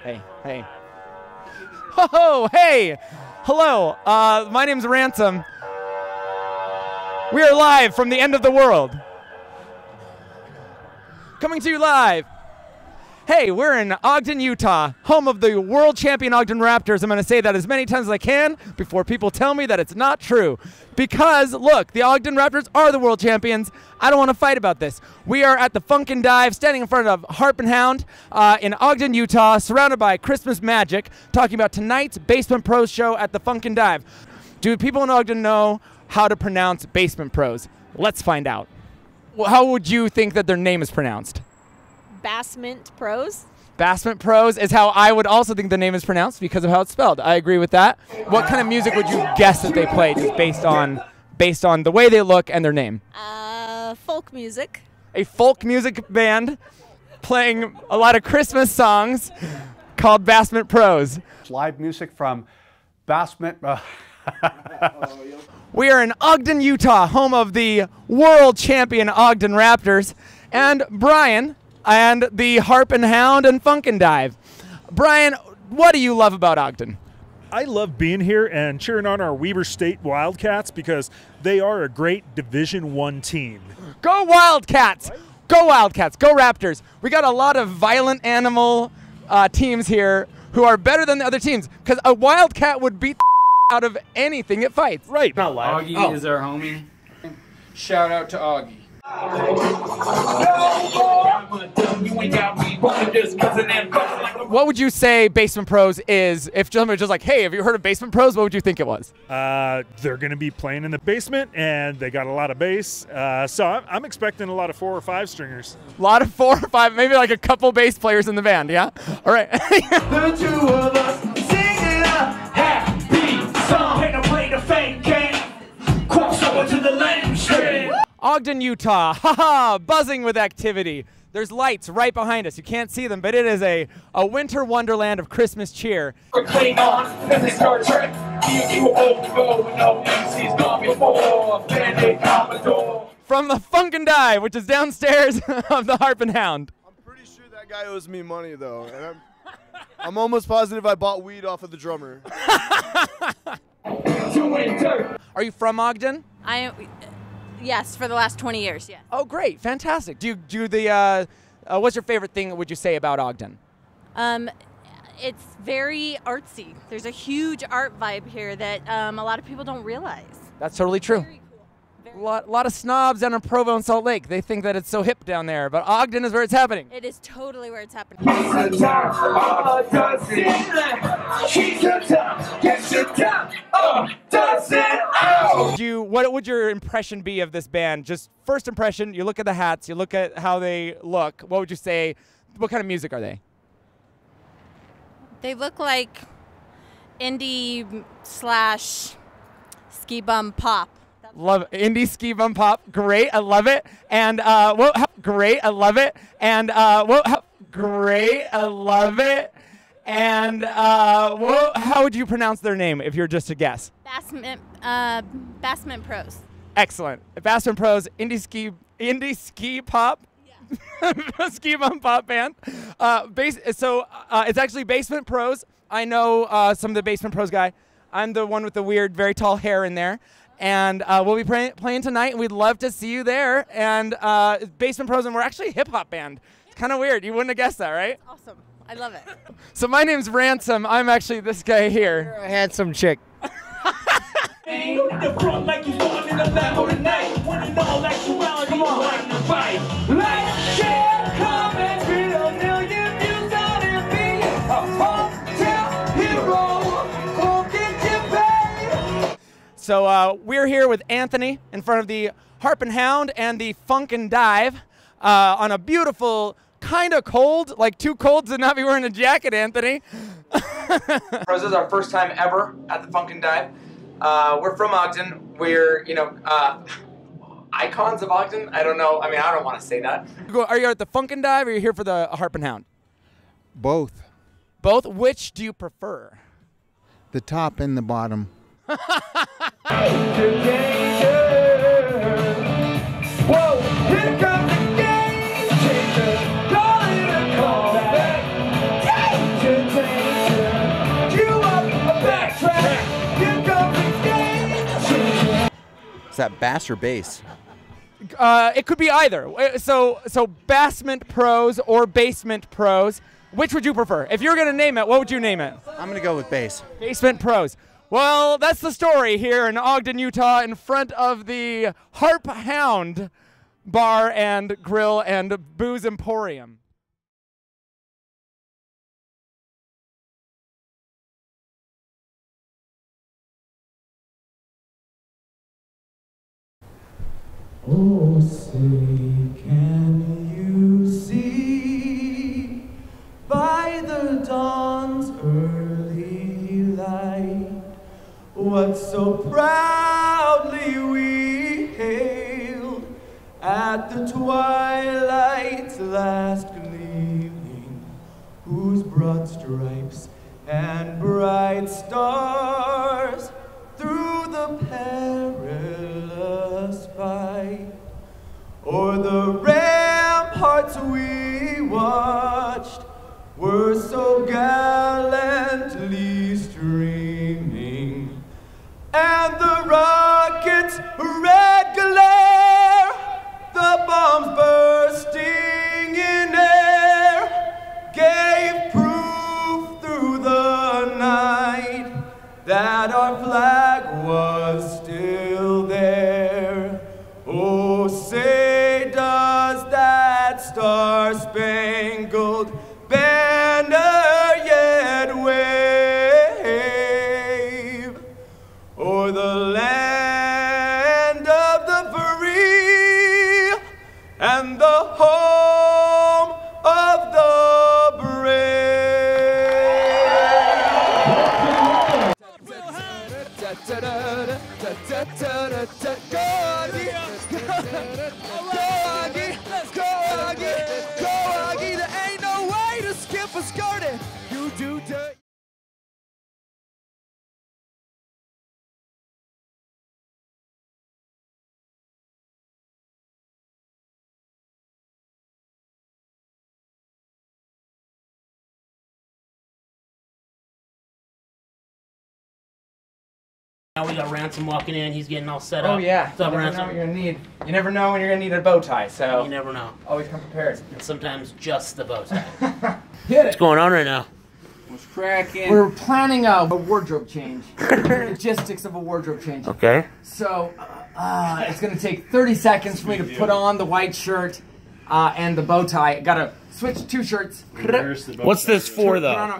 Hey, hey. Oh, hey! Hello, my name's Ransom. We are live from the end of the world. Coming to you live. Hey, we're in Ogden, Utah, home of the world champion Ogden Raptors. I'm going to say that as many times as I can before people tell me that it's not true. Because, look, the Ogden Raptors are the world champions. I don't want to fight about this. We are at the Funk and Dive, standing in front of Harp and Hound in Ogden, Utah, surrounded by Christmas magic, talking about tonight's BassMint Pros show at the Funk and Dive. Do people in Ogden know how to pronounce BassMint Pros? Let's find out. Well, how would you think that their name is pronounced? BassMint Pros. BassMint Pros is how I would also think the name is pronounced because of how it's spelled. I agree with that. What kind of music would you guess that they play just based on the way they look and their name? Folk music. A folk music band playing a lot of Christmas songs called BassMint Pros. Live music from BassMint. We are in Ogden, Utah, home of the world champion Ogden Raptors, and Brian and the Harp and Hound and Funk and Dive. Brian, what do you love about Ogden? I love being here and cheering on our Weber State Wildcats because they are a great Division I team. Go Wildcats! Right? Go Wildcats! Go Raptors! We got a lot of violent animal teams here who are better than the other teams because a Wildcat would beat the out of anything it fights. Right. Not loud. Oggie is our homie. Shout out to Oggie. What would you say BassMint Pros is? If somebody was just like, hey, have you heard of BassMint Pros? What would you think it was? They're going to be playing in the basement, and they got a lot of bass. So I'm expecting a lot of 4 or 5 stringers. A lot of 4 or 5, maybe like a couple bass players in the band, yeah? All right. The two of us singing a happy song. Ain't no play the fake game. Cross over to the lane straight. Ogden, Utah, haha, buzzing with activity. There's lights right behind us. You can't see them, but it is a winter wonderland of Christmas cheer. On, as they start Trek. From the Funk and Dive, which is downstairs of the Harp and Hound. I'm pretty sure that guy owes me money, though. And I'm almost positive I bought weed off of the drummer. Are you from Ogden? Yes, for the last 20 years, yes. Oh, great. Fantastic. Do you do the, what's your favorite thing, would you say, about Ogden? It's very artsy. There's a huge art vibe here that a lot of people don't realize. That's totally true. Very cool. A lot of snobs down in Provo and Salt Lake. They think that it's so hip down there, but Ogden is where it's happening. It is totally where it's happening. What would your impression be of this band? Just first impression, you look at the hats, you look at how they look. What would you say, what kind of music are they? They look like indie / ski bum pop. Love it. Indie ski bum pop. Great, I love it. And great, I love it. And great, I love it. And how would you pronounce their name if you're just to guess? BassMint Pros. Excellent. BassMint Pros, indie ski pop. Yeah. Ski bum pop band. It's actually BassMint Pros. I know some of the BassMint Pros guy. I'm the one with the weird, very tall hair in there. And we'll be playing tonight, and we'd love to see you there. And BassMint Pros, and we're actually a hip-hop band. It's kind of weird. You wouldn't have guessed that, right? That's awesome. I love it. So my name's Ransom. I'm actually this guy here. You're a handsome chick. So we're here with Anthony in front of the Harp and Hound and the Funk and Dive on a beautiful, kind of cold, like too cold to not be wearing a jacket, Anthony. This is our first time ever at the Funk and Dive. We're from Ogden. We're, icons of Ogden. I don't know. I mean, I don't want to say that. Are you at the Funk and Dive or are you here for the Harp and Hound? Both. Both? Which do you prefer? The top and the bottom. Whoa, here comes the game changer. Call it a comeback. that bass or bass? It could be either. So BassMint Pros or BassMint Pros. Which would you prefer? If you're going to name it, what would you name it? I'm going to go with bass. BassMint Pros. Well, that's the story here in Ogden, Utah, in front of the Harp Hound Bar and Grill and Booze Emporium. Oh, say, can you see by the dawn's early light what so proudly we hailed at the twilight's last gleaming, whose broad stripes and bright stars through the perilous fight o'er the ramparts we watched were so gallantly streaming, and the rocket's red glare, the bombs bursting in air, gave proof through the night that our flag was still there. Oh, say does that star-spangled banner yet wave o'er the land of the free and the home of the brave? Now we got Ransom walking in. He's getting all set up. Oh yeah. What's up, You never know Ransom? what you're gonna need. You never know when you're gonna need a bow tie. So You never know. always come prepared. And sometimes just the bow tie. Hit What's going on right now? What's cracking? We're planning a wardrobe change. Logistics of a wardrobe change. Okay. So it's gonna take 30 seconds for me to put on the white shirt and the bow tie. I gotta switch 2 shirts. What's this for, though?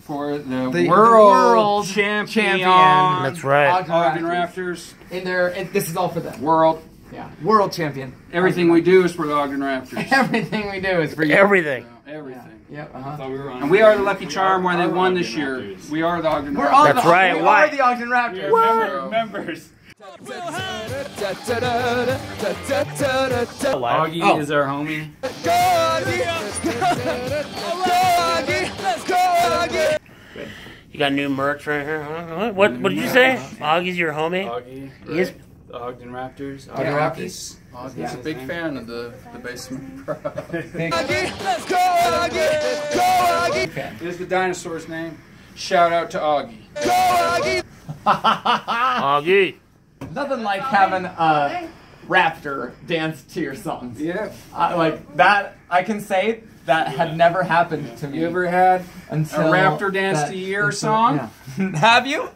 For the world champion. That's right. Ogden Raptors. In there, this is all for them. World. Yeah. World champion. Everything we do is for the Ogden Raptors. Everything we do is for you. Everything. Everything. Yep. And we are the lucky charm why they won this year. We are the Ogden Raptors. That's right. We Why? are the Ogden Raptors. Members. Oggie is our homie. You got new merch right here. Huh? What did you say? Oggie's your homie? Oggie. He is? The Ogden Raptors. Ogden Raptors. Oggie's a big fan of the BassMint Pros. Here's the dinosaur's name. Shout out to Oggie. Oggie. Nothing like having a raptor dance to your songs. Yeah. Like that, I can say that had never happened to me. You ever had until a raptor dance to your song? Yeah. Have you?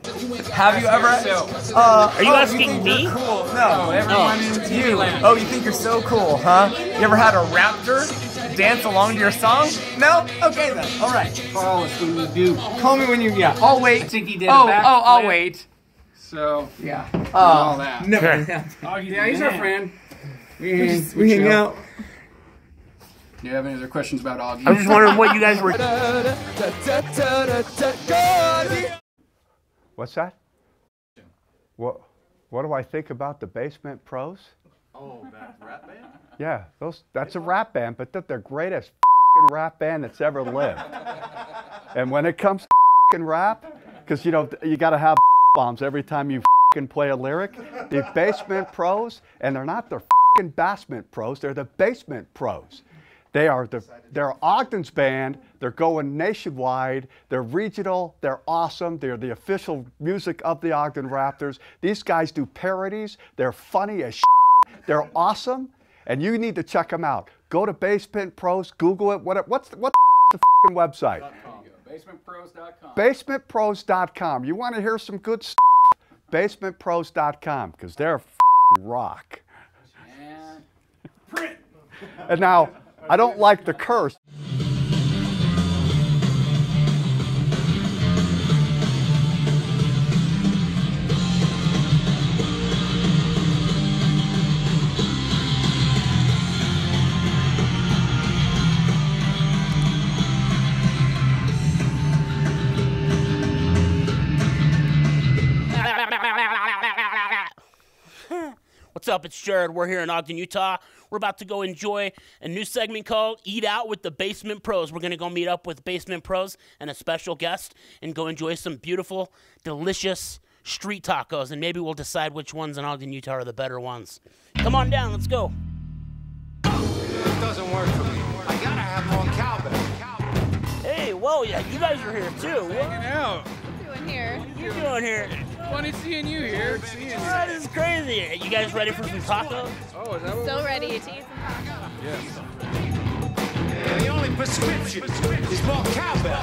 Have you ever? Are you asking me? Cool. No, everyone in TV land. Oh, you think you're so cool, huh? You ever had a raptor dance along to your song? No? Okay then. All right. Call us when you do. Call me when you. Yeah. I'll wait. I think he did. I'll wait. So yeah. All that. No. Yeah, he's our friend. We hang out. Do you have any other questions about Oggie? I was just wondering what you guys were. What's that? What do I think about the BassMint Pros? Oh, that rap band? Yeah, that's a rap band, but they're the greatest rap band that's ever lived. And when it comes to rap, because you know you got to have bombs every time you play a lyric. The BassMint Pros, and they're not the BassMint Pros, they're the BassMint Pros. They're Ogden's band. They're going nationwide. They're regional. They're awesome. They're the official music of the Ogden Raptors. These guys do parodies. They're funny as shit. They're awesome, and you need to check them out. Go to BassMint Pros. Google it. What's the f***ing website? BassMintPros.com. BassMintPros.com. You want to hear some good stuff? BassMintPros.com, because they're f***ing rock. And now, I don't like the curse. What's up? It's Jared. We're here in Ogden, Utah. We're about to go enjoy a new segment called Eat Out with the BassMint Pros. We're going to go meet up with BassMint Pros and a special guest and go enjoy some beautiful, delicious street tacos, and maybe we'll decide which ones in Ogden, Utah are the better ones. Come on down. Let's go. It doesn't work for me. I gotta have more cowbell. Hey, whoa, yeah, you guys are here too. Hanging out. What are you doing here? What are you doing here? Funny seeing you here. That is crazy. Are you guys ready for some tacos? Oh, is that what So ready to eat some tacos. Yes. And the only prescription is more cowbell.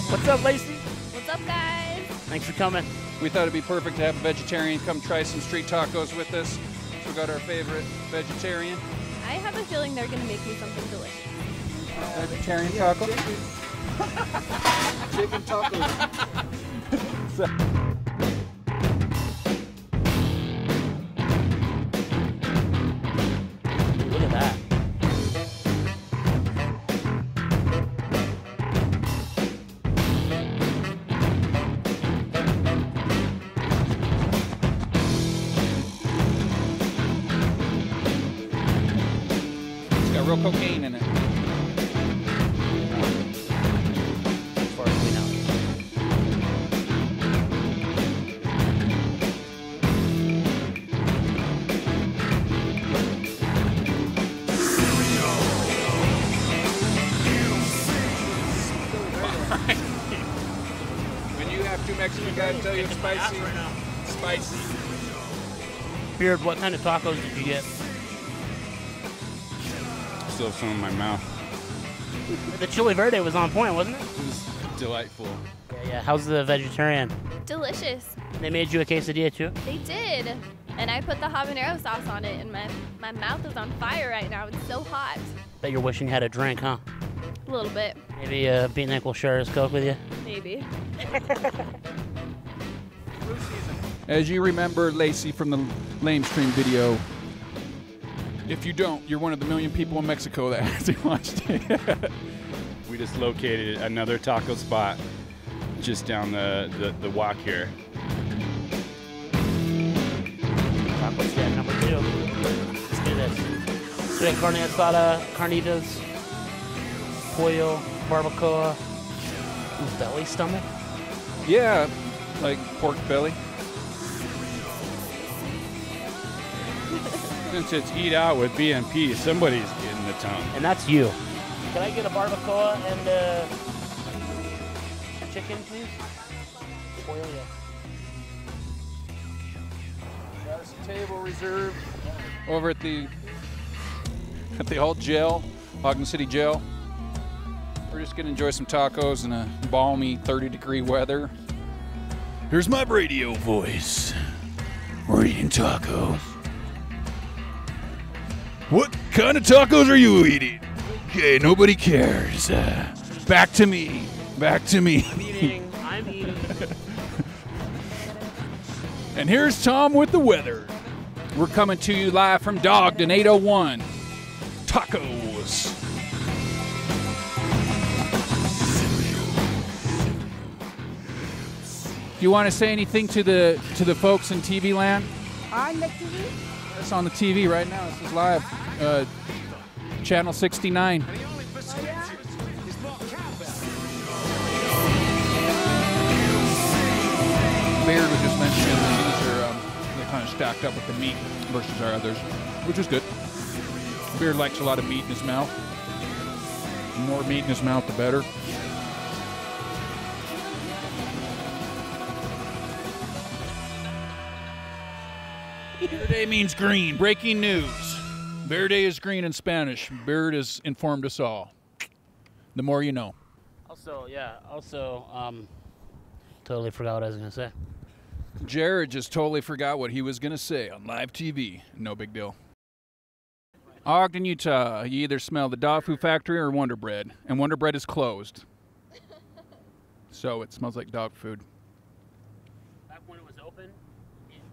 What's up, Lacey? What's up, guys? Thanks for coming. We thought it'd be perfect to have a vegetarian come try some street tacos with us. So we got our favorite vegetarian. I have a feeling they're going to make me something delicious. Vegetarian taco? Chicken tacos. Look at that. It's got real cocaine in it. As far as we know. When you have two Mexican guys tell you it's spicy, it's spicy. Beard, what kind of tacos did you get? Still have some in my mouth. The chili verde was on point, wasn't it? It was delightful. Yeah. How's the vegetarian? Delicious. They made you a quesadilla too? They did. And I put the habanero sauce on it, and my mouth is on fire right now. It's so hot. Bet you're wishing you had a drink, huh? A little bit, Maybe Beatnik will share his Coke with you? maybe. As you remember Lacey from the Lame Stream video, if you don't, you're one of the million people in Mexico that hasn't watched it. We just located another taco spot just down the walk here. Taco stand number 2. Let's do this. So we have carne asada, carnitas, pollo, barbacoa, belly stomach. Yeah, like pork belly. Since it's Eat Out with BMP, somebody's getting the tongue. And that's you. Can I get a barbacoa and chicken, please? Pollo, yeah. Got us a table reserved over at the old jail, Ogden City Jail. We're just gonna enjoy some tacos in a balmy 30-degree weather. Here's my radio voice. We're eating tacos. What kind of tacos are you eating? Okay, nobody cares. Back to me. Back to me. I'm eating. And here's Tom with the weather. We're coming to you live from Ogden 801. Tacos. Do you want to say anything to the folks in TV land? On the TV? It's on the TV right now. This is live. Channel 69. Beard was just mentioning that these are the kind of stacked up with the meat versus our others, which is good. Beard likes a lot of meat in his mouth. The more meat in his mouth, the better. Verde means green. Breaking news. Verde is green in Spanish. Beard has informed us all. The more you know. Also, totally forgot what I was going to say. Jared just totally forgot what he was going to say on live TV. No big deal. Ogden, Utah. You either smell the dog food factory or Wonder Bread. And Wonder Bread is closed. So it smells like dog food. Back when it was open,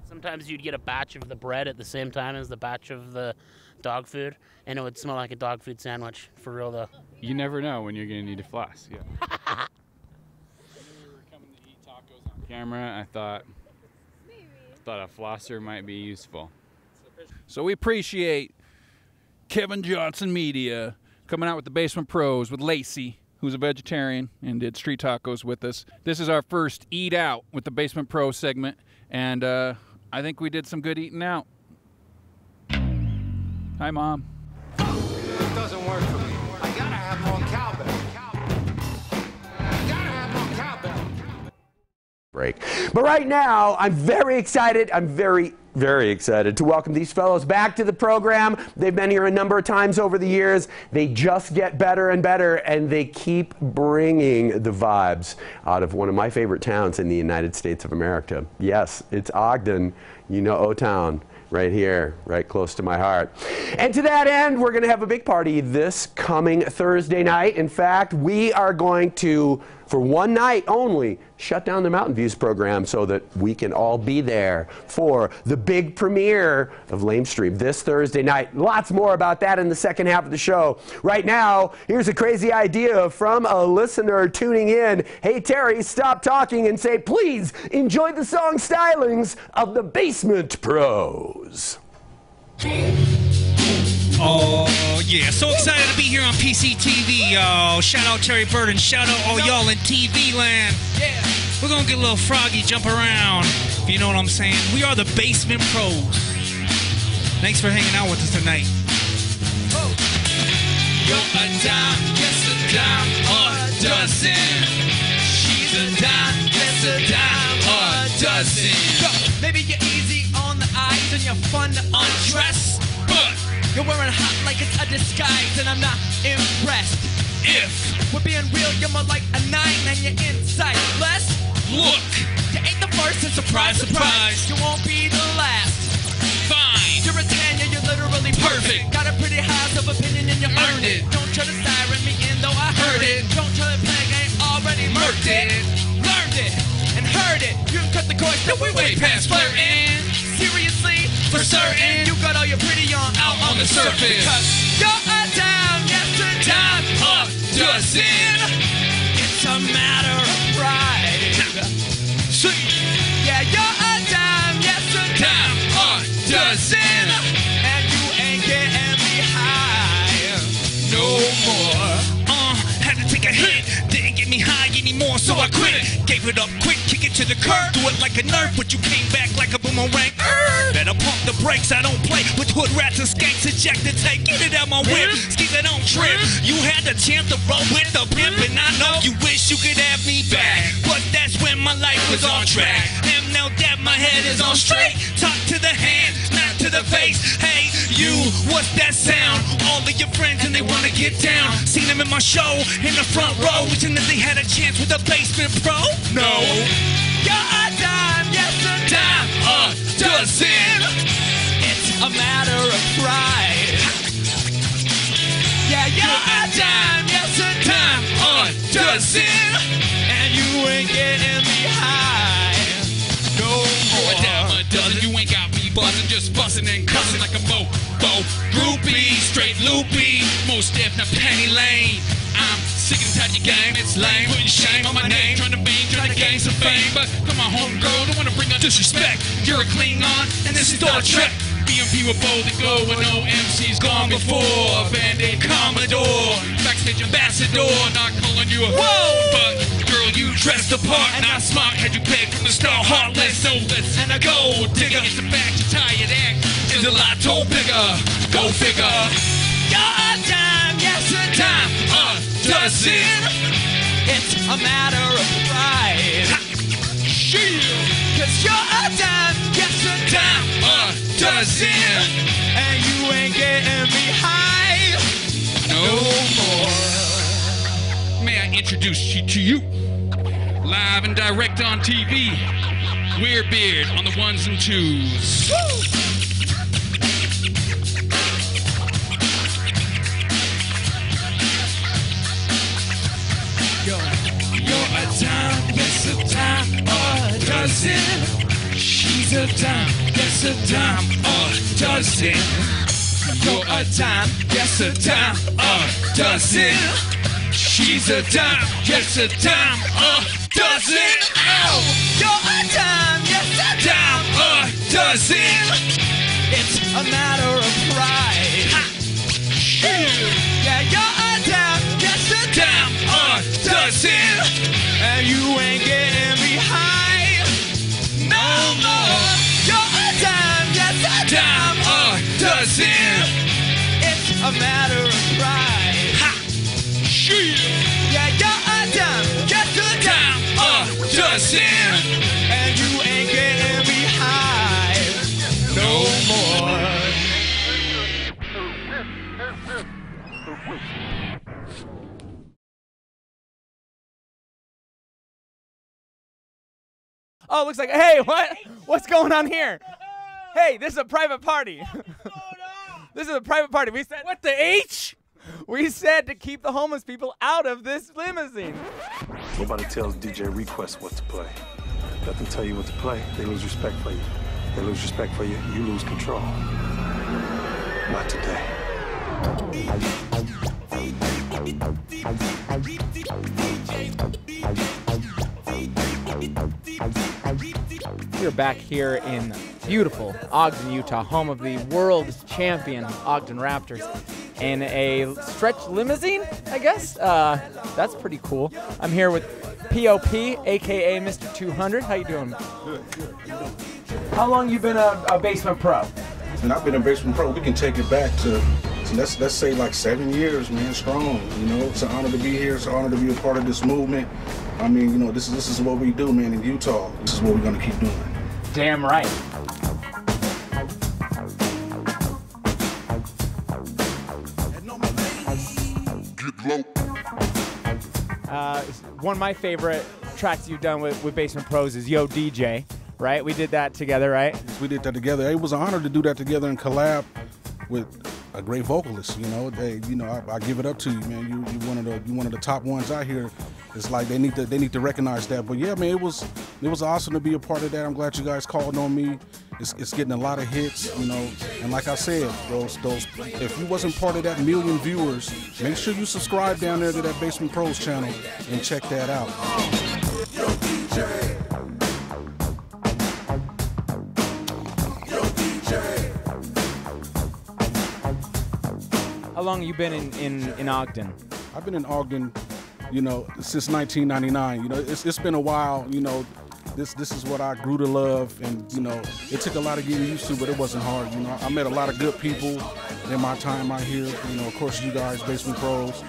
sometimes you'd get a batch of the bread at the same time as the batch of the dog food, and it would smell like a dog food sandwich. For real, though. You never know when you're going to need a floss. Yeah. When we were coming to eat tacos on camera, I thought a flosser might be useful. So we appreciate Kevin Johnson Media coming out with the BassMint Pros with Lacey, who's a vegetarian and did street tacos with us. This is our first Eat Out with the BassMint Pro segment, and I think we did some good eating out. Hi, Mom. It doesn't work for me. I gotta have more cowbell. I gotta have more cowbell. Break. But right now, I'm very excited. I'm very excited to welcome these fellows back to the program. They've been here a number of times over the years. They just get better and better, and they keep bringing the vibes out of one of my favorite towns in the United States of America. Yes, it's Ogden. You know O-Town. Right here, right close to my heart. And to that end, we're going to have a big party this coming Thursday night. In fact, we are going to, for one night only, shut down the Mountain Views program so that we can all be there for the big premiere of Lamestream this Thursday night. Lots more about that in the second half of the show. Right now, here's a crazy idea from a listener tuning in. Hey, Terry, stop talking and say, please enjoy the song stylings of the BassMint Pros. Oh, yeah. So excited to be here on PCTV, y'all. Shout out Terry Bird and shout out all y'all in TV land. Yeah. We're going to get a little froggy, jump around. If you know what I'm saying. We are the BassMint Pros. Thanks for hanging out with us tonight. Oh. You're a dime, yes a dime, a dozen. She's a dime, yes a dime, a dozen. Yo, maybe you're easy on the eyes and you're fun to undress, but you're wearing hot like it's a disguise, and I'm not impressed. If we're being real, you're more like a 9 and you're inside less. Look, you ain't the first, and surprise, surprise, you won't be the last. Fine, you're a 10, you're literally perfect. Got a pretty high self-opinion and you earned it. Don't try to siren me in, though I heard it. Don't try to play, I ain't already murked it. Learned it and heard it. You can cut the course, no, we way past flirting. Seriously, for certain, you got all your pretty on out on the surface. Because you're a dime, yes a dime, a dozen. It's a matter of pride. See, yeah, you're a dime, yes a dime, a dozen. And you ain't getting me high no more. Had to take a hit, didn't get me high anymore, so I quit it. Gave it up quick, kick it to the curb, do it like a nerf, but you came back like a boomerang. Better pump the brakes, I don't play with hood rats and skanks, eject the tank, get it out my whip, skis that don't trip. You had the chance to roll with the pimp, and I know you wish you could have me back, but that's when my life was on track. And now that my head is on straight, talk to the hand, not to the face. Hey, you, what's that sound? All of your friends and they wanna get down. Seen them in my show, in the front row, wishing that they had a chance with the BassMint Pro. No, you're a dime, yes a dime, a dozen. It's a matter of pride. Yeah, you're a dime, yes a dime, a dozen. And you ain't getting me high no more. A dime, a dozen, you ain't got me buzzing, just busting and cussing like a bo groupie, straight loopy, most if not penny lane. I'm sick and tired of your game, it's lame, putting shame on my name, trying to bang, trying to gain some fame, but come on home girl, don't wanna bring up disrespect. You're a Klingon, and this is Star Trek. BMP were bold to go when no MC's gone before. Band-Aid Commodore, Backstage Ambassador, not calling you a whoa, but girl you dressed the part, not smart, had you pegged from the start, heartless, soulless, and a gold digger. It's a fact, your tired act is a lot bigger. Go figure. You're a dime, yes a dime, a dozen. It's a matter of pride. Cause you're a dime, yes a dime, a dozen. And you ain't getting me high no more. May I introduce you to you? Live and direct on TV. Weird Beard on the ones and twos. Woo! You're a dime, yes a dime, a dozen. She's a dime, yes a dime, a dozen. You're a dime, yes a dime, a dozen. She's a dime, yes a dime, a dozen. Ow! You're a dime, yes a dime, a dozen. It's a matter of pride. Ha! Yeah, you're a dime, yes a dime, a dozen. And you ain't getting me high no more. You're a dime, yes a dime, a dozen. It's a matter of pride. Ha! Yeah, you're a dime, yes a dime, a dozen. And you ain't getting me high no more. Oh, looks like, hey, what? What's going on here? Hey, this is a private party. This is a private party. We said, what the H? We said to keep the homeless people out of this limousine. Nobody tells DJ Request what to play. Let them tell you what to play. They lose respect for you. They lose respect for you. You lose control. Not today. We're back here in beautiful Ogden, Utah, home of the world champion Ogden Raptors, in a stretch limousine, I guess. That's pretty cool. I'm here with POP, aka Mr. 200. How you doing? Good. How long you been a BassMint Pro? And I've been a BassMint Pro. We can take it back to let's say like 7 years, man, strong. You know, it's an honor to be here. It's an honor to be a part of this movement. I mean, you know, this is what we do, man, in Utah. This is what we're gonna keep doing. Damn right. One of my favorite tracks you've done with BassMint Pros is Yo DJ, right? We did that together, right? Yes, we did that together. It was an honor to do that together and collab with a great vocalist. You know, I give it up to you, man. You one of the top ones out here. It's like they need to recognize that. But yeah, man, it was awesome to be a part of that. I'm glad you guys called on me. It's getting a lot of hits, you know. And like I said, those if you wasn't part of that million viewers, make sure you subscribe down there to that BassMint Pros channel and check that out. Yo, DJ. How long have you been in Ogden? I've been in Ogden, you know, since 1999. You know, it's been a while. You know, this is what I grew to love, and you know, it took a lot of getting used to, but it wasn't hard. You know, I met a lot of good people in my time out here. You know, of course, you guys, BassMint Pros.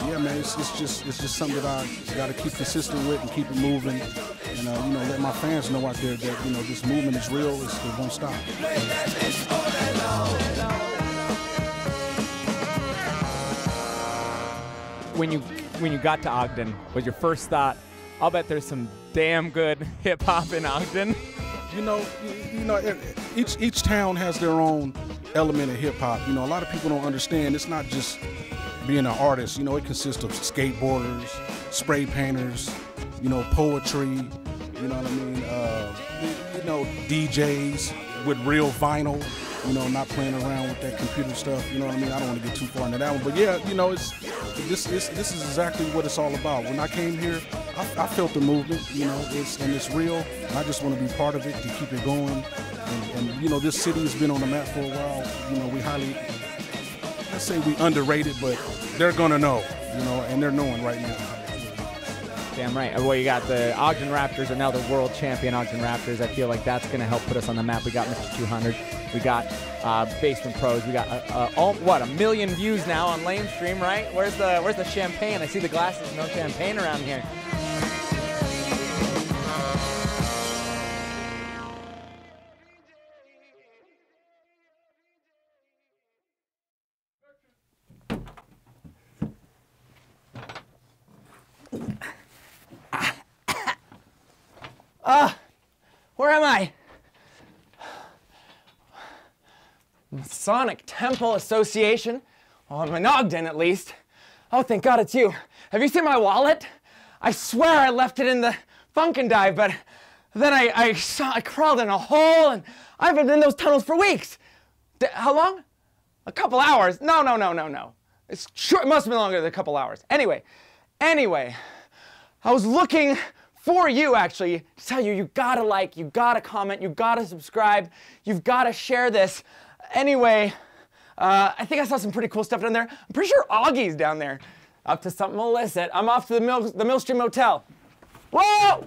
Yeah, man, it's just something that I got to keep consistent with and keep it moving, and you know, let my fans know out there that you know this movement is real. It won't stop. When you got to Ogden, was your first thought, I'll bet there's some damn good hip hop in Ogden? You know, each town has their own element of hip hop. You know, a lot of people don't understand. It's not just being an artist. You know, it consists of skateboarders, spray painters, you know, poetry. You know what I mean? You know, DJs with real vinyl. You know, not playing around with that computer stuff. You know what I mean? I don't want to get too far into that one, but yeah, you know, this is exactly what it's all about. When I came here, I felt the movement. You know, it's real, and I just want to be part of it to keep it going. And you know, this city has been on the map for a while. You know, let's say we underrated, but they're gonna know. You know, and they're knowing right now. Damn right. Well, you got the Ogden Raptors are now the world champion Ogden Raptors. I feel like that's going to help put us on the map. We got Mr. 200. We got BassMint Pros. We got, what, 1 million views now on Lame Stream, right? Where's the champagne? I see the glasses. No champagne around here. Where am I? Masonic Temple Association. Well, I'm in Ogden at least. Oh, thank God it's you. Have you seen my wallet? I swear I left it in the Funkin' Dive, but then I crawled in a hole, and I've been in those tunnels for weeks. How long? A couple hours. No. It's sure, it must have been longer than a couple hours. Anyway, I was looking for you, actually, to tell you, you gotta like, you gotta comment, you gotta subscribe, you've gotta share this. Anyway, I think I saw some pretty cool stuff down there. I'm pretty sure Augie's down there, up to something illicit. I'm off to the Millstream Motel. Whoa!